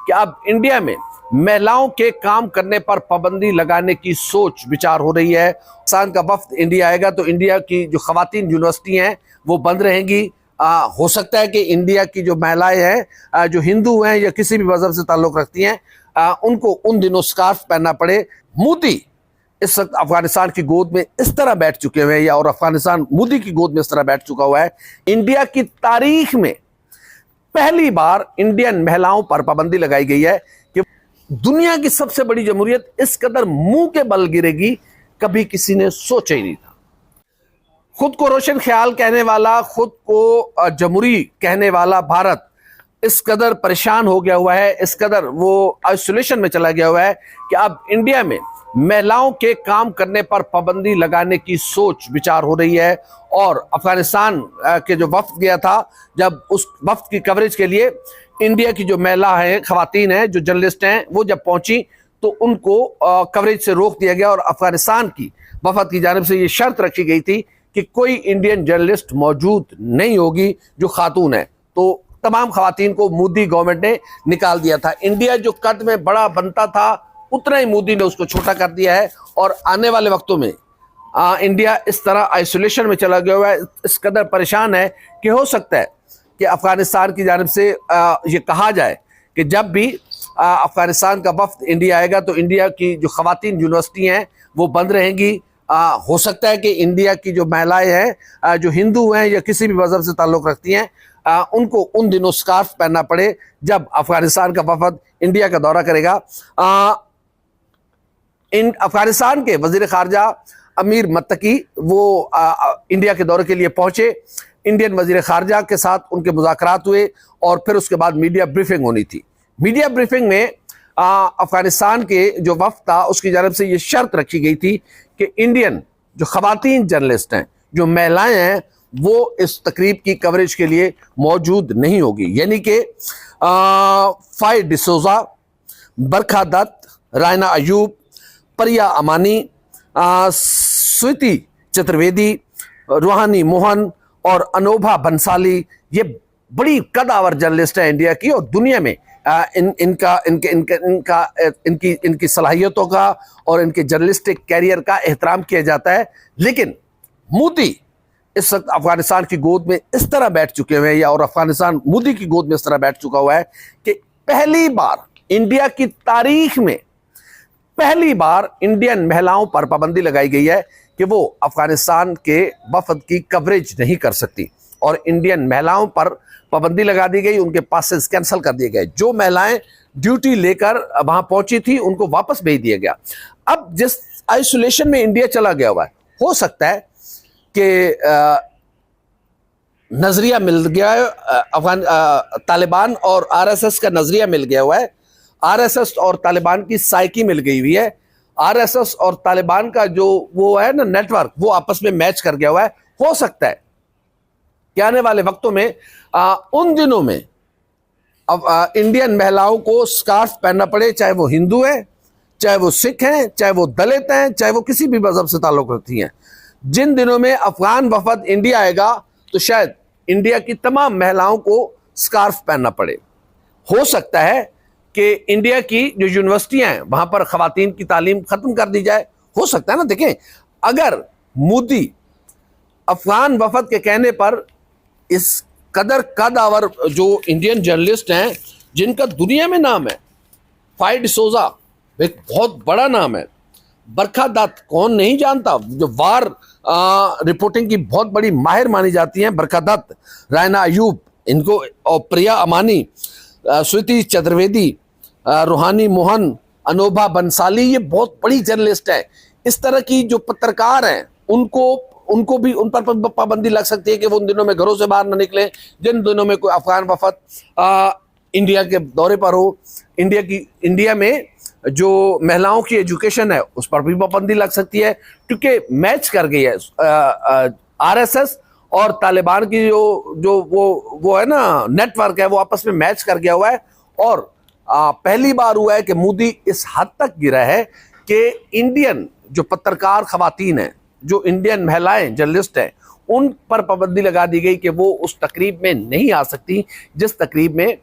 कि अब इंडिया में महिलाओं के काम करने पर पाबंदी लगाने की सोच विचार हो रही है। पाकिस्तान का वफ्द इंडिया आएगा तो इंडिया की जो खवातीन यूनिवर्सिटी हैं वो बंद रहेंगी। हो सकता है कि इंडिया की जो महिलाएं हैं जो हिंदू हैं या किसी भी मजहब से ताल्लुक रखती हैं उनको उन दिनों स्कार्फ पहनना पड़े। मोदी इस वक्त अफगानिस्तान की गोद में इस तरह बैठ चुके हुए हैं और अफगानिस्तान मोदी की गोद में इस तरह बैठ चुका हुआ है। इंडिया की तारीख में पहली बार इंडियन महिलाओं पर पाबंदी लगाई गई है कि दुनिया की सबसे बड़ी जमहूरियत इस कदर मुंह के बल गिरेगी, कभी किसी ने सोचा ही नहीं था। खुद को रोशन ख्याल कहने वाला, खुद को जमहूरी कहने वाला भारत इस कदर परेशान हो गया हुआ है, इस कदर वो आइसोलेशन में चला गया हुआ है कि अब इंडिया में महिलाओं के काम करने पर पाबंदी लगाने की सोच विचार हो रही है। और अफगानिस्तान के जो वफ्द गया था, जब उस वफ्द की कवरेज के लिए इंडिया की जो महिला हैं, खवातीन हैं, जो जर्नलिस्ट हैं, वो जब पहुंची तो उनको कवरेज से रोक दिया गया और अफगानिस्तान की वफद की जानिब से ये शर्त रखी गई थी कि कोई इंडियन जर्नलिस्ट मौजूद नहीं होगी जो खातून है। तो तमाम खवातीन को मोदी गवर्नमेंट ने निकाल दिया था। इंडिया जो कद में बड़ा बनता था उतना ही मोदी ने उसको छोटा कर दिया है और आने वाले वक्तों में इंडिया इस तरह आइसोलेशन में चला गया हुआ है, इस कदर परेशान है कि हो सकता है कि अफगानिस्तान की जानिब से ये कहा जाए कि जब भी अफगानिस्तान का वफ्द इंडिया आएगा तो इंडिया की जो खवातीन यूनिवर्सिटी हैं वो बंद रहेंगी। हो सकता है कि इंडिया की जो महिलाएं हैं जो हिंदू हैं या किसी भी मजहब से ताल्लुक रखती हैं उनको उन दिनों स्कार्फ पहनना पड़े जब अफगानिस्तान का वफद इंडिया का दौरा करेगा। इन अफगानिस्तान के वजीर खारजा अमीर मत्तकी वो इंडिया के दौरे के लिए पहुंचे। इंडियन वजीर खारजा के साथ उनके मुज़ाकरात हुए और फिर उसके बाद मीडिया ब्रीफिंग होनी थी। मीडिया ब्रीफिंग में अफगानिस्तान के जो वफ्द था उसकी जानिब से ये शर्त रखी गई थी कि इंडियन जो खवातीन जर्नलिस्ट हैं, जो महिलाएं हैं, वो इस तकरीब की कवरेज के लिए मौजूद नहीं होगी। यानी कि फाइड डिसोजा, बरखा दत्त, रायना अयूब, प्रिया अमानी, स्वीति चतुर्वेदी, रूहानी मोहन और अनोभा बंसाली, ये बड़ी कदावर जर्नलिस्ट है इंडिया की और दुनिया में इनकी सलाहियतों का और इनके जर्नलिस्टिक कैरियर का एहतराम किया जाता है। लेकिन मोदी इस वक्त अफगानिस्तान की गोद में इस तरह बैठ चुके हुए हैं और अफगानिस्तान मोदी की गोद में इस तरह बैठ चुका हुआ है कि पहली बार इंडिया की तारीख में पहली बार इंडियन महिलाओं पर पाबंदी लगाई गई है कि वो अफगानिस्तान के वफद की कवरेज नहीं कर सकती और इंडियन महिलाओं पर पाबंदी लगा दी गई, उनके पासेस कैंसिल कर दिए गए। जो महिलाएं ड्यूटी लेकर वहां पहुंची थी उनको वापस भेज दिया गया। अब जिस आइसोलेशन में इंडिया चला गया हुआ है, हो सकता है कि नजरिया मिल गया है अफगान तालिबान और आरएसएस का नजरिया मिल गया हुआ है, आरएसएस और तालिबान की साइकी मिल गई हुई है, आरएसएस और तालिबान का जो वो है ना नेटवर्क वो आपस में मैच कर गया हुआ है। हो सकता है कि आने वाले वक्तों में उन दिनों में इंडियन महिलाओं को स्कार्फ पहनना पड़े, चाहे वो हिंदू हैं, चाहे वो सिख हैं, चाहे वो दलित हैं, चाहे वो किसी भी मजहब से ताल्लुक रखती हैं। जिन दिनों में अफगान वफद इंडिया आएगा तो शायद इंडिया की तमाम महिलाओं को स्कार्फ पहनना पड़े। हो सकता है कि इंडिया की जो यूनिवर्सिटियां हैं वहां पर खवातीन की तालीम खत्म कर दी जाए। हो सकता है ना, देखें, अगर मोदी अफगान वफद के कहने पर इस कदर कदावर जो इंडियन जर्नलिस्ट हैं जिनका दुनिया में नाम है, फाइड डिसोजा एक बहुत बड़ा नाम है, बरखा दत्त कौन नहीं जानता, जो वार रिपोर्टिंग की बहुत बड़ी माहिर मानी जाती हैं, बरखा दत्त, रायना अयूब, इनको और प्रिया अमानी, स्वीति चतुर्वेदी, रूहानी मोहन, अनोभा बंसाली, ये बहुत बड़ी जर्नलिस्ट है। इस तरह की जो पत्रकार हैं उनको भी उन पर पाबंदी लग सकती है कि वो उन दिनों में घरों से बाहर न निकले। जिन दिनों में कोई अफगान वफद इंडिया के दौरे पर हो, इंडिया में जो महिलाओं की एजुकेशन है उस पर भी पाबंदी लग सकती है, क्योंकि मैच कर गई है आरएसएस और तालिबान की जो वो है ना नेटवर्क है, वो आपस में मैच कर गया हुआ है। और पहली बार हुआ है कि मोदी इस हद तक गिरा है कि इंडियन जो पत्रकार खवातीन हैं, जो इंडियन महिलाएं जर्नलिस्ट हैं, उन पर पाबंदी लगा दी गई कि वो उस तकरीब में नहीं आ सकती जिस तकरीब में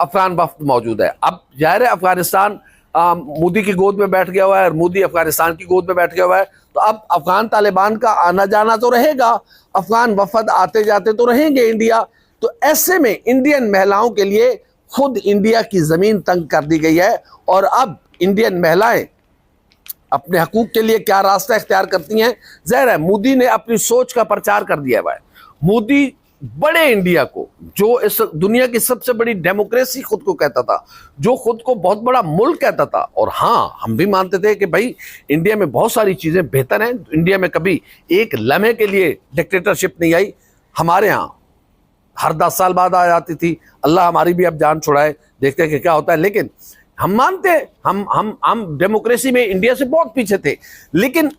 अफगान वफ्द मौजूद है। अब जाहिर है अफगानिस्तान मोदी की गोद में बैठ गया हुआ है और मोदी अफगानिस्तान की गोद में बैठ गया हुआ है, तो अब अफगान तालिबान का आना जाना तो रहेगा, अफगान वफद आते जाते तो रहेंगे इंडिया। तो ऐसे में इंडियन महिलाओं के लिए खुद इंडिया की जमीन तंग कर दी गई है और अब इंडियन महिलाएं अपने हकूक के लिए क्या रास्ता इख्तियार करती हैं। जाहिर है मोदी ने अपनी सोच का प्रचार कर दिया हुआ है। मोदी बड़े इंडिया को, जो इस दुनिया की सबसे बड़ी डेमोक्रेसी खुद को कहता था, जो खुद को बहुत बड़ा मुल्क कहता था, और हाँ हम भी मानते थे कि भाई इंडिया में बहुत सारी चीजें बेहतर हैं, इंडिया में कभी एक लम्हे के लिए डिक्टेटरशिप नहीं आई। हमारे यहाँ हर 10 साल बाद आ जाती थी, अल्लाह हमारी भी अब जान छुड़ाए, देखते हैं कि क्या होता है। लेकिन हम मानते, हम डेमोक्रेसी में इंडिया से बहुत पीछे थे, लेकिन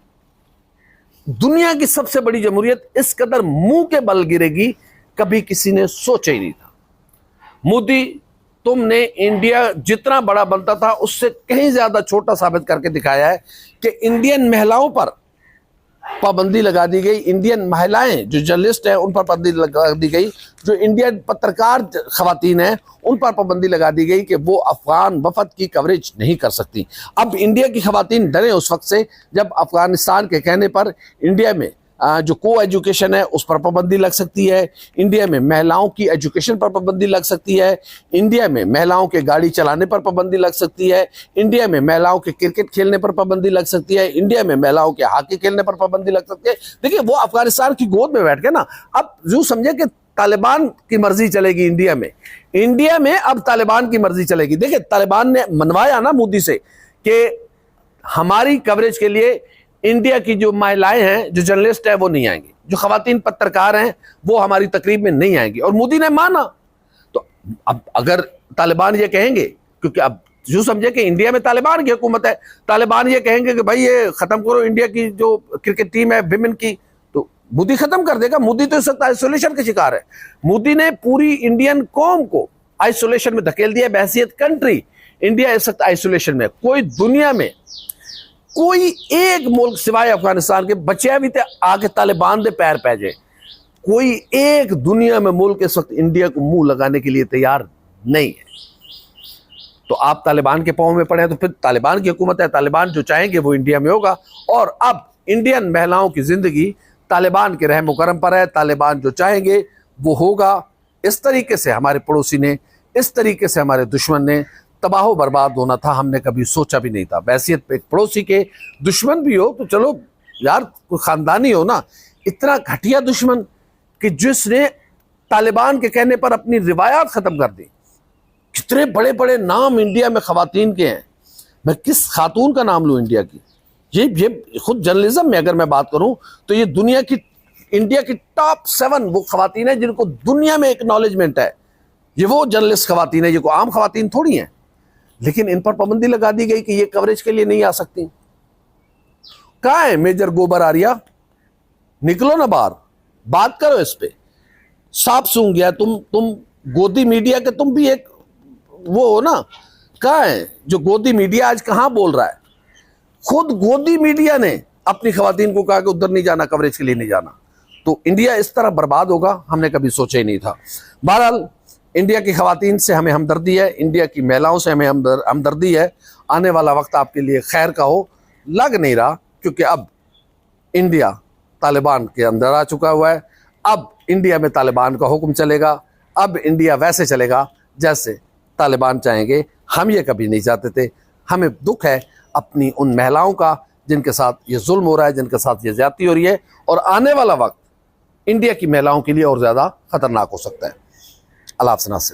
दुनिया की सबसे बड़ी जमहूरियत इस कदर मुंह के बल गिरेगी कभी किसी ने सोचा ही नहीं था। मोदी, तुमने इंडिया जितना बड़ा बनता था उससे कहीं ज्यादा छोटा साबित करके दिखाया है कि इंडियन महिलाओं पर पाबंदी लगा दी गई, इंडियन महिलाएं जो जर्नलिस्ट हैं उन पर पाबंदी लगा दी गई, जो इंडियन पत्रकार खवातीन हैं उन पर पाबंदी लगा दी गई कि वो अफगान वफद की कवरेज नहीं कर सकती। अब इंडिया की खवातीन डरे उस वक्त से जब अफगानिस्तान के कहने पर इंडिया में जो को एजुकेशन है उस पर पाबंदी लग सकती है, इंडिया में महिलाओं की एजुकेशन पर पाबंदी लग सकती है, इंडिया में महिलाओं के गाड़ी चलाने पर पाबंदी लग सकती है, इंडिया में महिलाओं के क्रिकेट खेलने पर पाबंदी लग सकती है, इंडिया में महिलाओं के हॉकी खेलने पर पाबंदी लग सकती है। देखिए वो अफगानिस्तान की गोद में बैठ गए ना। अब यूं समझे कि तालिबान की मर्जी चलेगी इंडिया में अब तालिबान की मर्जी चलेगी। देखिए तालिबान ने मनवाया ना मोदी से कि हमारी कवरेज के लिए इंडिया की जो महिलाएं हैं, जो जर्नलिस्ट है वो नहीं आएंगी, जो खवातीन पत्रकार हैं वो हमारी तकरीब में नहीं आएंगी, और मोदी ने माना। तो अब अगर तालिबान ये कहेंगे, क्योंकि अब जो समझे कि इंडिया में तालिबान की हुकूमत है, तालिबान ये कहेंगे कि भाई ये खत्म करो इंडिया की जो क्रिकेट टीम है विमेन की, तो मोदी खत्म कर देगा। मोदी तो इस वक्त आइसोलेशन के शिकार है। मोदी ने पूरी इंडियन कौम को आइसोलेशन में धकेल दिया। बहैसियत कंट्री इंडिया इस वक्त आइसोलेशन में। कोई दुनिया में कोई एक मुल्क सिवाय अफगानिस्तान के बचे भी थे आके तालिबान दे पैर पै जाए, कोई एक दुनिया में मुल्क इस वक्त इंडिया को मुंह लगाने के लिए तैयार नहीं है। तो आप तालिबान के पांव में पड़े हैं तो फिर तालिबान की हुकूमत है, तालिबान जो चाहेंगे वो इंडिया में होगा। और अब इंडियन महिलाओं की जिंदगी तालिबान के रहम करम पर है, तालिबान जो चाहेंगे वो होगा। इस तरीके से हमारे पड़ोसी ने, इस तरीके से हमारे दुश्मन ने तबाह बर्बाद होना था, हमने कभी सोचा भी नहीं था। बैसियत पे एक पड़ोसी के दुश्मन भी हो तो चलो यार, कोई खानदानी हो ना, इतना घटिया दुश्मन कि जिसने तालिबान के कहने पर अपनी रिवायात खत्म कर दी। कितने बड़े बड़े नाम इंडिया में खवातीन के हैं, मैं किस खातून का नाम लूं इंडिया की? ये खुद जर्नलिज्म में अगर मैं बात करूं तो ये दुनिया की, इंडिया की टॉप 7 वो खवातीन है जिनको दुनिया में एक्नॉलेजमेंट है। ये वो जर्नलिस्ट खवातीन है, ये कोई आम खवातीन थोड़ी हैं। लेकिन इन पर पाबंदी लगा दी गई कि ये कवरेज के लिए नहीं आ सकती। कहाँ है मेजर गोबर आर्या? निकलो ना बाहर, बात करो इस पे। साफ सूंघ गया तुम गोदी मीडिया के, तुम भी एक वो हो ना। कहाँ है जो गोदी मीडिया आज कहाँ बोल रहा है? खुद गोदी मीडिया ने अपनी खवातीन को कहा कि उधर नहीं जाना, कवरेज के लिए नहीं जाना। तो इंडिया इस तरह बर्बाद होगा हमने कभी सोचा ही नहीं था। बहरहाल इंडिया की खवातीन से हमें हमदर्दी है, इंडिया की महिलाओं से हमें हमदर्दी है। आने वाला वक्त आपके लिए खैर का हो, लग नहीं रहा, क्योंकि अब इंडिया तालिबान के अंदर आ चुका हुआ है। अब इंडिया में तालिबान का हुक्म चलेगा, अब इंडिया वैसे चलेगा जैसे तालिबान चाहेंगे। हम ये कभी नहीं चाहते थे। हमें दुख है अपनी उन महिलाओं का जिनके साथ ये जुल्म हो रहा है, जिनके साथ ये ज्यादती हो रही है, और आने वाला वक्त इंडिया की महिलाओं के लिए और ज़्यादा खतरनाक हो सकता है। अल्लाह हाफ़िज़।